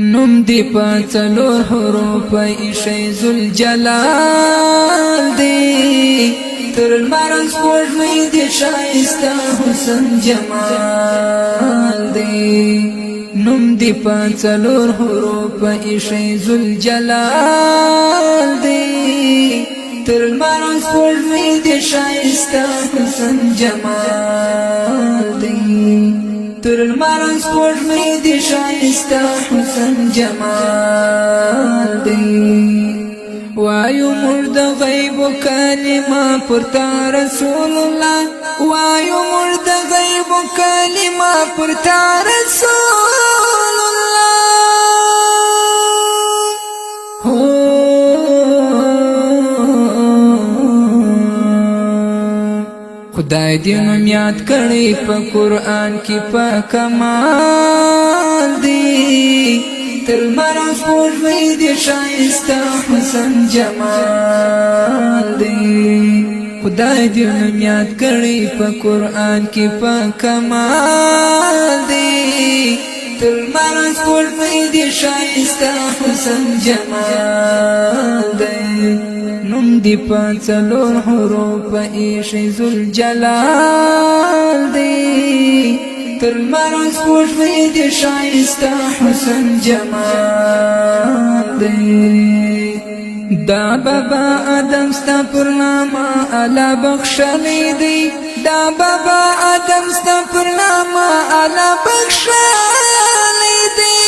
نم دی پا څلور حروف ایشی ذوالجلال دی تر المرز خوږمۍ دی شایسته حسن جمال دی نم دی پا څلور حروف ایشی ذوالجلال دی تر المرز خوږمۍ دی شایسته حسن جمال دی تر المرز خوږمۍ دی شایسته حسن جمال دی وایو مرد غیب کلمه پرتا رسول الله وایو مرد غیب کلمه پرتا رسول الله خدای دې نوم یاد کړی په قرآن کې په کمال دی تر مرز خوږمۍ دی شایسته حسن جمال دی خدای دې نوم یاد کړی په قرآن کې په کمال دی تر مرز خوږمۍ دی شایسته حسن جمال دی نم دی پا څلور حروف ایشی ذوالجلال دی تر مرز خوږمۍ دی شایسته حسن جمال دی دا بابا آدم ستا پر نامه الله بخښلی دی دا بابا آدم ستا پر نامه الله بخښلی دی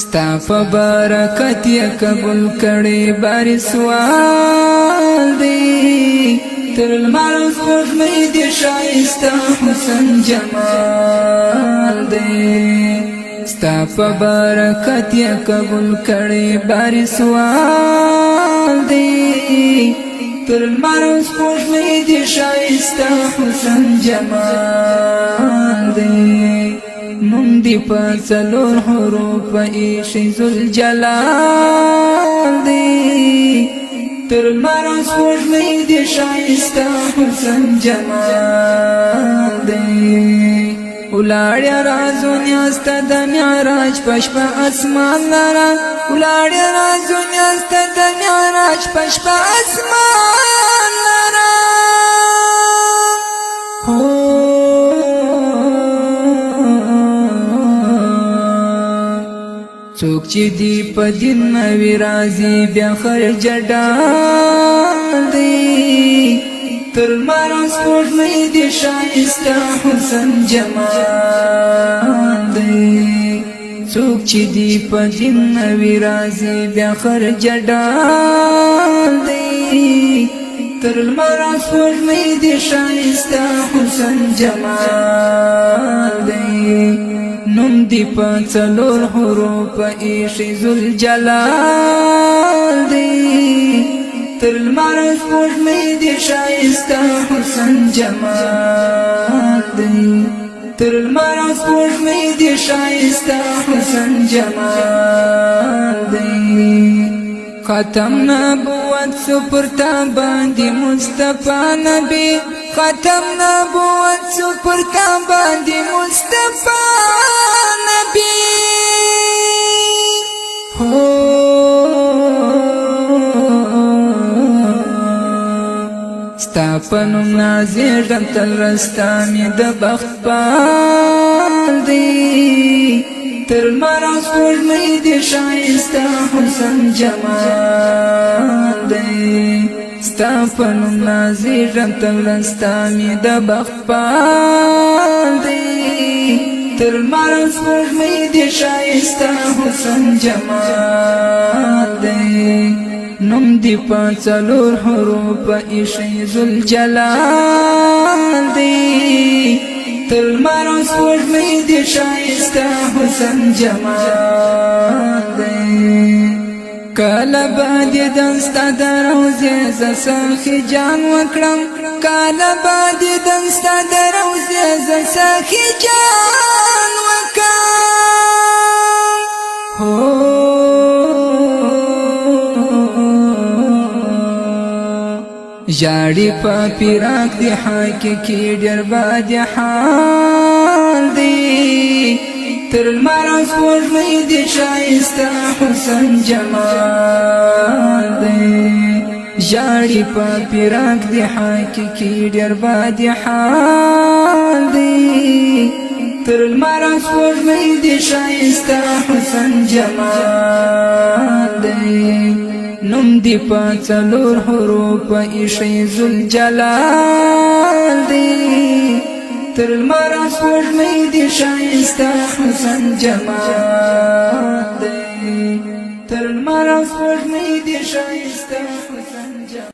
ستا په برکت یې قبول کړی باری سوال دی تر المرز خوږمۍ دی شایسته حسن جمال دی ستا په برکت یې قبول کړی باری سوال دی تر المرز خوږمۍ دی شایسته حسن جمال دی نم دی پا څلور حروف ایشی ذوالجلال دی تر المرز خوږمۍ دی شایسته حسن جمال دی ولاړیا رازو نیاسته د معراج په شپه اسمان لره ولاړیا رازو نیاسته د معراج په شپه اسمان لره څوک چې دی په دین نوی راځي بیا خرج ډال دی تر المرز خوږمۍ دی شایسته حسن جمال دی څوک چې دی په دین نوی راځي بیا خرج ډال دی تر المرز خوږمۍ دی شایسته حسن جمال دی نم دی پا څلور حروف ایشی ذوالجلال دی تر المرز خوږمۍ دی شایسته حسن جمال دی تر المرز خوږمۍ دی شایسته حسن جمال دی ختم نبوت سو پرتا باندې مصطفی نبی ختم نبوت سو پرتا باندې مصطفی نبی ستا په نوم نازېږم تل رستا مې د بخت پال دی تر المرز خوږمۍ دی شایسته حسن جمال دی ستا په نوم نازېږم تل رستا مې د بخت پال دی تر المرز خوږمۍ دی شایسته حسن جمال دی نم دی پا څلور حروف ایشی ذوالجلال دی تر المرز خوږمۍ دی شایسته حسن جمال دی کله به دیدن ستا د روضې زه سخي جان وکړم کله به دیدن ستا د روضې زه سخي جان وکړم جاړي په پیراک دی حقیقي ډېر بد حال دی تر لمر او سپوږمۍ دی ښایسته حسن جمال دی جاړي په پیراک دی حقیقي ډېر بد حال دی تر لمر او سپوږمۍ دی ښایسته حسن جمال دی نوم دی په څلور حروف ایښی ذوالجلال دی تر لمر او سپوږمۍ دی ښایسته حسن جمال دی تر لمر او سپوږمۍ دی ښایسته